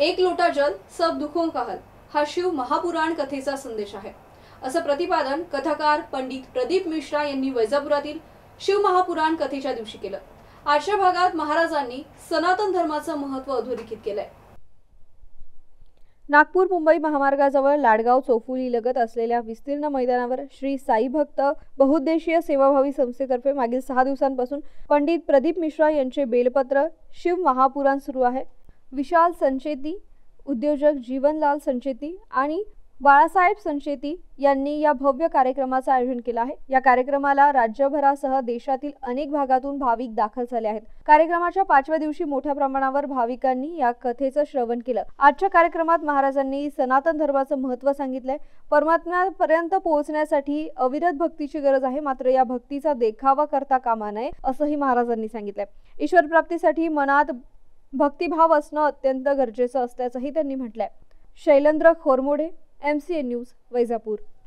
एक लोटा जल सब दुखों का हल हा शिव महापुराण कथेचा संदेश आहे, असं प्रतिपादन कथाकार पंडित प्रदीप मिश्रा यांनी वैजापुरातील शिव महापुराण कथेच्या दिवशी केलं। आजच्या भागात महाराजांनी सनातन धर्माचं महत्त्व अधोरेखित केलंय। नागपूर मुंबई महामार्गाजवळ लाडगाव चौफुली लगत असलेल्या विस्तीर्ण मैदानावर श्री साई भक्त बहुउद्देशीय सेवाभावी संस्थेतर्फे मागील 6 दिवसांपासून पंडित प्रदीप मिश्रा यांचे बेलपत्र शिव महापुराण सुरू आहे। विशाल संचेती, उद्योजक जीवनलाल संचेती आणि बाळासाहेब संचेती यांनी या भव्य कार्यक्रमाचे आयोजन केले आहे। या कार्यक्रमाला राज्यभरासह देशातील अनेक भागातून भाविक दाखल झाले आहेत। कार्यक्रमाच्या 5व्या दिवशी मोठ्या प्रमाणावर भाविकांनी या कथेचं श्रवण केलं। आजच्या कार्यक्रमात महाराजांनी सनातन धर्माचं महत्त्व सांगितलंय। परमात्म्यापर्यंत पोहोचण्यासाठी अविरत भक्तीची गरज आहे, मात्र या भक्तीचा देखावा करता कामा नये असंही महाराजांनी सांगितलंय। ईश्वर प्राप्तीसाठी मनात भक्तिभाव असणं अत्यंत गरजेचं असल्याचंही त्यांनी म्हटलंय। Shailendra Khormode, MCN news, Vaijapur.